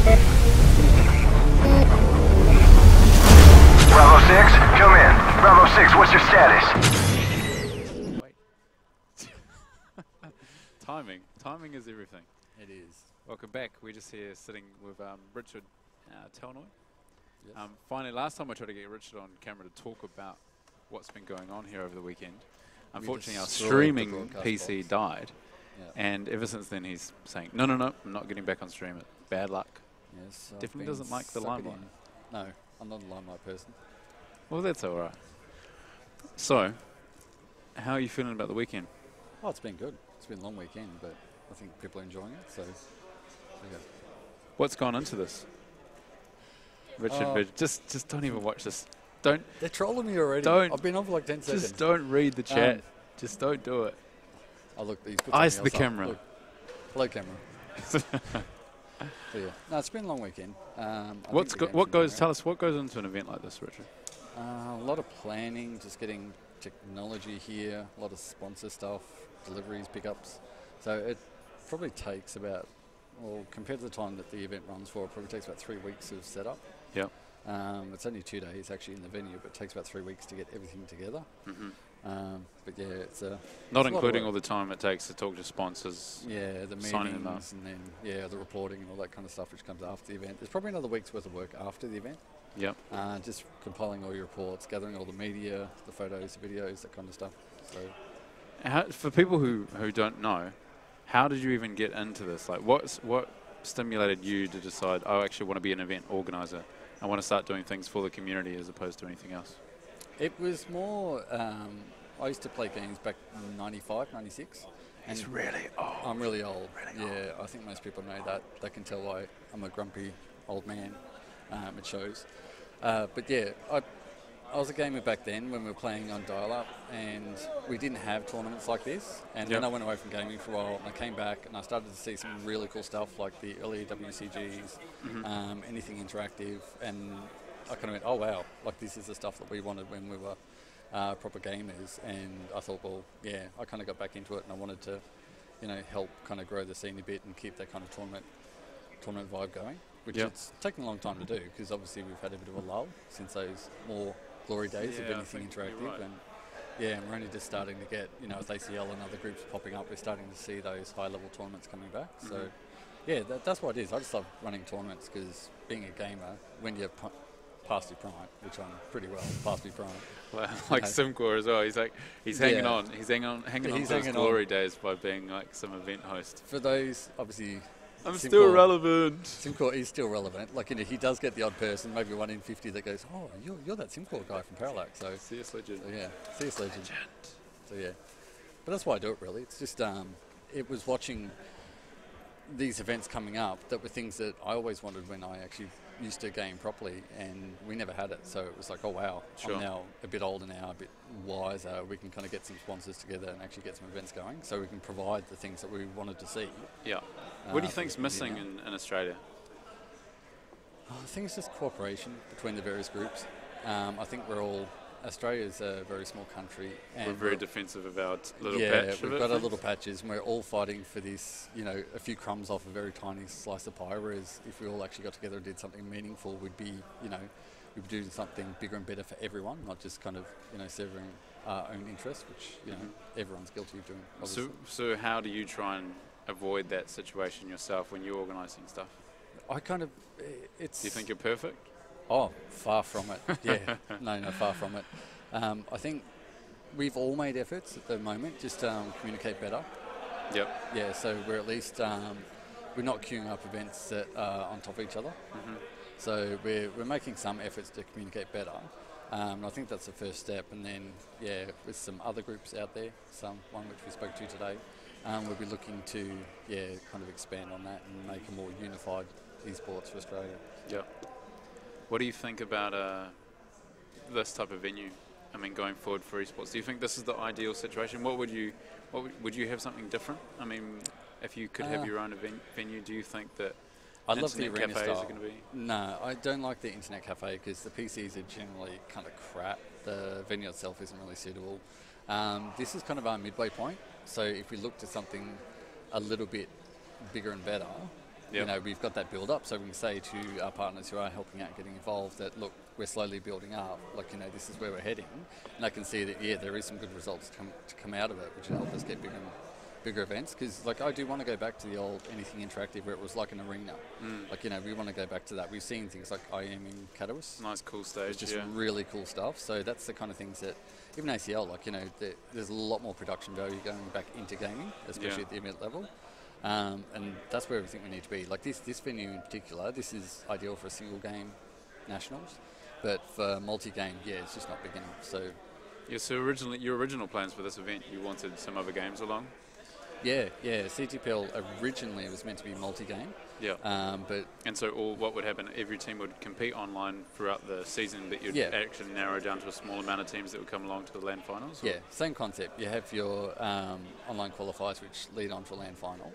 Bravo 6, come in. Bravo 6, what's your status? Wait. Timing is everything. It is. Welcome back. We're just here sitting with Richard Talnoy. Yes. Finally, last time I tried to get Richard on camera to talk about what's been going on here over the weekend. Unfortunately, our streaming PC died. Yeah. And ever since then, he's saying, no, I'm not getting back on stream. It. Bad luck. Yes, Definitely doesn't like the limelight. No, I'm not a limelight person. Well, that's all right. So, how are you feeling about the weekend? Oh, it's been good. It's been a long weekend, but I think people are enjoying it. So, yeah. What's gone into this? Richard, just don't even watch this. Don't. They're trolling me already. Don't. I've been on for like 10 seconds. Just don't read the chat. Just don't do it. Oh, look, he's put Eyes something to the else up. camera. Look. Hello, camera. So, yeah. No, it's been a long weekend. Tell us what goes into an event like this, Richard. A lot of planning, just getting technology here, a lot of sponsor stuff, deliveries, pickups. So it probably takes about, well, compared to the time that the event runs for, it probably takes about 3 weeks of setup. Yep. It's only 2 days actually in the venue, but it takes about 3 weeks to get everything together. But yeah, it's not including all the time it takes to talk to sponsors. Yeah, the meetings and then the reporting and all that kind of stuff which comes after the event. There's probably another week's worth of work after the event. Yep. Just compiling all your reports, gathering all the media, the photos, the videos, that kind of stuff. So, for people who don't know, how did you even get into this? Like, what stimulated you to decide, I actually want to be an event organizer? I want to start doing things for the community as opposed to anything else. It was more, I used to play games back in 95, 96. And It's really old. I'm really old. Really yeah, I think most people know that. They can tell why I'm a grumpy old man. It shows. But yeah, I was a gamer back then when we were playing on dial-up, and we didn't have tournaments like this. And then I went away from gaming for a while, and I came back, and I started to see some really cool stuff like the early WCGs, anything interactive, and I kind of went, oh wow, like this is the stuff that we wanted when we were proper gamers. And I thought, well, yeah, I kind of got back into it, and I wanted to, help kind of grow the scene a bit and keep that kind of tournament vibe going. Which it's taken a long time to do, because obviously we've had a bit of a lull since those more glory days of anything interactive. Right. And we're only just starting to get, with ACL and other groups popping up, we're starting to see those high-level tournaments coming back. So, yeah, that's what it is. I just love running tournaments, because being a gamer, when you're past your prime, which I'm pretty well past my prime. Well, like Simcore as well. He's hanging on. He's hanging on to his glory days by being like some event host. For those, obviously, I'm still relevant. Simcore is still relevant. Like, he does get the odd person, maybe 1 in 50, that goes, oh, you're that Simcore guy from Parallax. So CS Legend. So, CS Legend. So, yeah. But that's why I do it, really. It's just, it was watching these events coming up that were things that I always wanted when I actually used to game properly, and we never had it. So it was like, oh, wow, I'm now a bit older now, a bit wiser. We can kind of get some sponsors together and actually get some events going, so we can provide the things that we wanted to see. Yeah. What do you think's missing in Australia? I think it's just cooperation between the various groups. I think Australia's a very small country. And we're very defensive of our little patch. Yeah, we've got our little patches, and we're all fighting for this, a few crumbs off a very tiny slice of pie, whereas if we all actually got together and did something meaningful, we'd be, we'd do something bigger and better for everyone, not just kind of, serving our own interests, which, everyone's guilty of doing, obviously. So how do you try and avoid that situation yourself when you're organising stuff? Do you think you're perfect? Oh, far from it. Yeah, no, far from it. I think we've all made efforts at the moment just to communicate better. Yep. Yeah, so we're at least, we're not queuing up events that are on top of each other. So we're making some efforts to communicate better. And I think that's the first step. And then, with some other groups out there, one which we spoke to today, we'll be looking to, kind of expand on that and make a more unified esports for Australia. Yep. What do you think about this type of venue? I mean, going forward for esports, do you think this is the ideal situation? Would you have something different? I mean, if you could have your own venue, do you think that I love the arena cafes style. are going to be? No, I don't like the internet cafe because the PCs are generally kind of crap. The venue itself isn't really suitable. This is kind of our midway point. So if we look to something a little bit bigger and better, Yep. You know, we've got that build up, so we can say to our partners who are helping out, getting involved, that look, we're slowly building up. Like, you know, this is where we're heading, and I can see that there is some good results to come out of it, which will help us get bigger events. Because like, I do want to go back to the old Anything Interactive where it was like an arena. Like, you know, we want to go back to that. We've seen things like IM in Katowice. Nice, cool stage. It's just really cool stuff. So that's the kind of things that even ACL, like, you know, there's a lot more production value going back into gaming, especially at the event level. And that's where we think we need to be. Like this venue in particular, this is ideal for a single game nationals, but for multi-game, it's just not big enough. So so originally, your original plans for this event, you wanted some other games along? Yeah. CGPL originally was meant to be multi-game. Yeah. But and so what would happen? Every team would compete online throughout the season, but you'd actually narrow down to a small amount of teams that would come along to the LAN finals? Or? Yeah, same concept. You have your online qualifiers which lead on to a LAN final,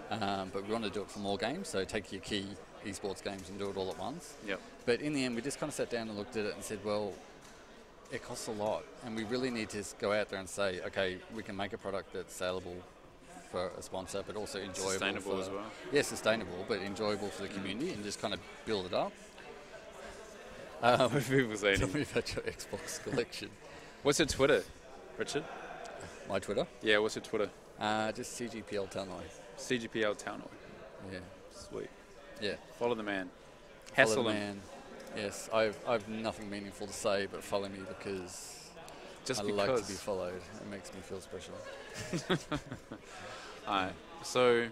but we want to do it for more games, so take your key esports games and do it all at once. Yep. But in the end, we just kind of sat down and looked at it and said, well, it costs a lot, and we really need to go out there and say, okay, we can make a product that's saleable for a sponsor, but also enjoyable. Sustainable as well. Yeah, sustainable, but enjoyable for the community, and just kind of build it up. What people say? Tell me about your Xbox collection. What's your Twitter, Richard? My Twitter? Yeah, what's your Twitter? Just CGPL Talnoy. CGPL Talnoy. Yeah. Sweet. Yeah. Follow the man. Follow Hassle the him. man. Yes, I've nothing meaningful to say, but follow me because Just I because. like to be followed. It makes me feel special. Alright, so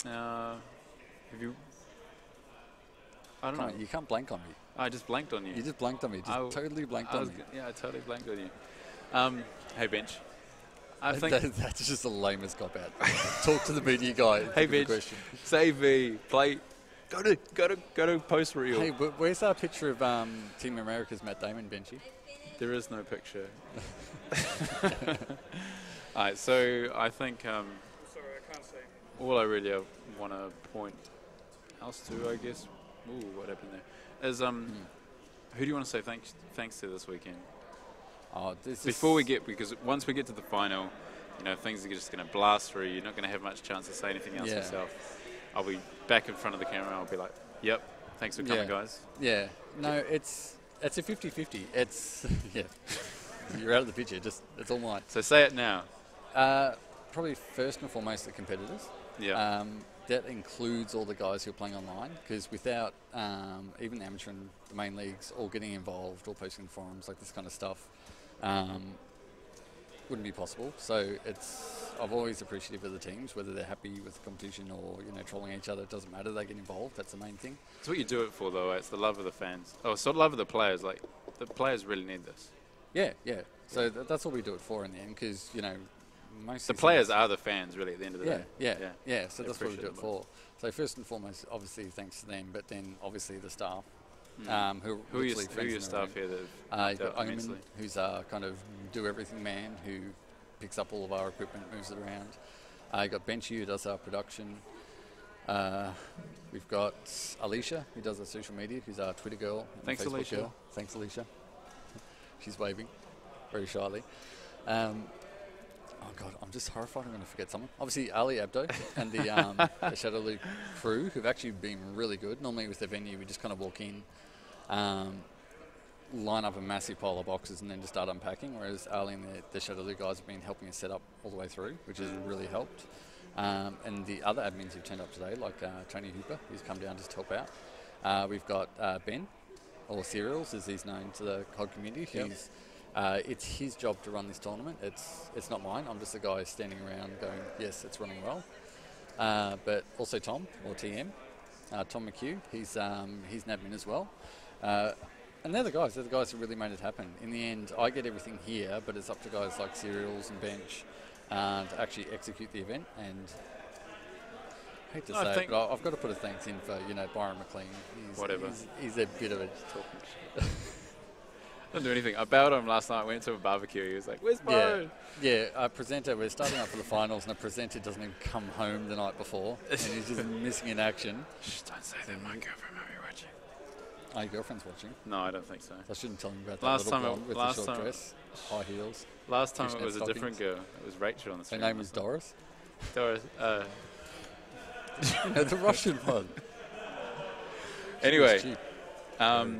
have you? I don't know. You can't blank on me. I just blanked on you. You just blanked on me. Totally blanked on me. Yeah, I totally blanked on you. Hey, Bench. I think That's just the lamest cop out. Talk to the media guy. Hey, Think of a Bench. question. Save me. Play. Go to post reel. Hey, where's our picture of Team America's Matt Damon, Benchy? There is no picture. Alright, so I think Sorry, I can't see. all I really want to point else to, I guess. Ooh, what happened there? Is who do you want to say thanks to this weekend? Because once we get to the final, you know, things are just going to blast through. You're not going to have much chance to say anything else yourself. I'll be back in front of the camera. I'll be like, "Yep, thanks for coming, guys." Yeah, no, it's a 50-50. It's you're out of the picture. It's all mine. So say it now. Probably first and foremost the competitors. Yeah. That includes all the guys who are playing online, because without even the amateur and the main leagues all getting involved, all posting forums, like this kind of stuff, wouldn't be possible. So I'm always appreciative of the teams, whether they're happy with the competition or, you know, trolling each other. It doesn't matter. They get involved. That's the main thing. It's what you do it for, though. It's the love of the fans. Oh, it's the love of the players. Like, the players really need this. Yeah. So that's what we do it for in the end, because, you know, most the players are the fans, really, at the end of the day. Yeah. So that's what we do it Appreciate for. So first and foremost, obviously, thanks to them, but then obviously the staff. Who are your staff here that have you've got helped out immensely? Omen, who's our kind of do-everything man, who picks up all of our equipment, moves it around. You've got Benchy, who does our production. We've got Alicia, who does our social media, who's our Twitter girl. And Thanks, Facebook Alicia. Girl. Thanks, Alicia. She's waving very shyly. Oh God, I'm just horrified I'm going to forget someone. Obviously, Ali Abdo and the Shadow League crew, who've actually been really good. Normally with the venue, we just kind of walk in, line up a massive pile of boxes and then just start unpacking, whereas Ali and the Shadow League guys have been helping us set up all the way through, which has really helped. And the other admins who've turned up today, like Tony Hooper, who's come down just to help out. We've got Ben, or Cereals, as he's known to the COD community. It's his job to run this tournament. It's not mine. I'm just the guy standing around going, yes, it's running well. But also Tom, or TM, Tom McHugh. He's an admin as well. And they're the guys who really made it happen. In the end, I get everything here, but it's up to guys like Cereals and Bench to actually execute the event. And I hate to say it, but I've got to put a thanks in for, you know, Byron McLean. He's a bit of a talking shit. Didn't do anything. I bailed on him last night. Went to a barbecue. He was like, "Where's Byron?" Yeah. Presenter. We're starting up for the finals, and the presenter doesn't even come home the night before, and he's just missing in action. Shh, don't say that. My girlfriend might be watching. Oh, your girlfriend's watching? No, I don't think so. I shouldn't tell him about that little blonde with the short dress, high heels. Last time it was a different girl. It was Rachel on the screen. Her name was Doris. Doris. The Russian one. Anyway, cheap.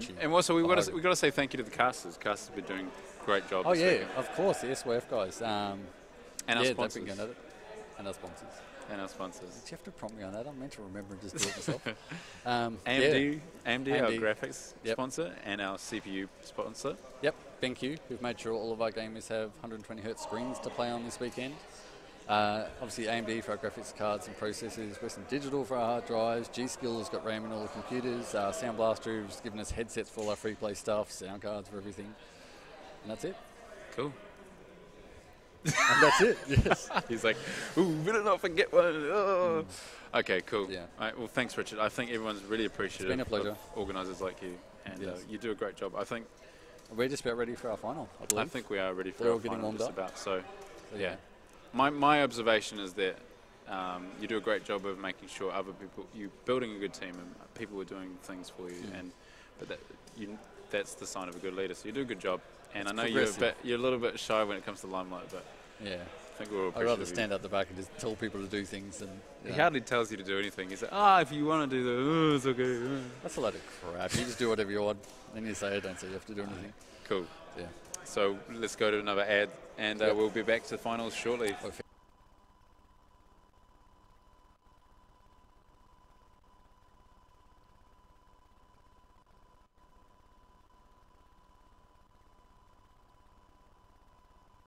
cheap. and also we got to say thank you to the casters. Casters have been doing a great job. Oh this yeah, weekend. of course, the SWF guys. And our they've sponsors. been going at it. And our sponsors. And our sponsors. Did you have to prompt me on that? I'm meant to remember and just do it myself. AMD, our AMD. graphics Yep. sponsor, and our CPU sponsor. Yep, BenQ, who've made sure all of our gamers have 120 Hz screens to play on this weekend. Obviously AMD for our graphics cards and processors, Western Digital for our hard drives, G-Skill has got RAM in all the computers, Sound Blaster who's given us headsets for all our free play stuff, sound cards for everything. And that's it. Cool. And that's it, yes. He's like, ooh, better not forget one. Oh. Okay, cool. Yeah. All right, well, thanks, Richard. I think everyone's really appreciative It's been a pleasure. of organisers like you, and Yes. you do a great job. I think We're just about ready for our final, I believe. we are ready for They're our all getting final warmed just up. about. So, So, yeah. My observation is that you do a great job of making sure other people, you building a good team, and people are doing things for you, but that's the sign of a good leader. So you do a good job, and It's I know progressive. you're a little bit shy when it comes to limelight, but Yeah. I think we're all I'd rather appreciative. stand out the back and just tell people to do things and... He hardly tells you to do anything. He's like, if you want to do that, it's okay. That's a load of crap. You just do whatever you want. Then you say, don't say you have to do anything. Cool. Yeah. So let's go to another ad, and Yep. we'll be back to the finals shortly. Okay.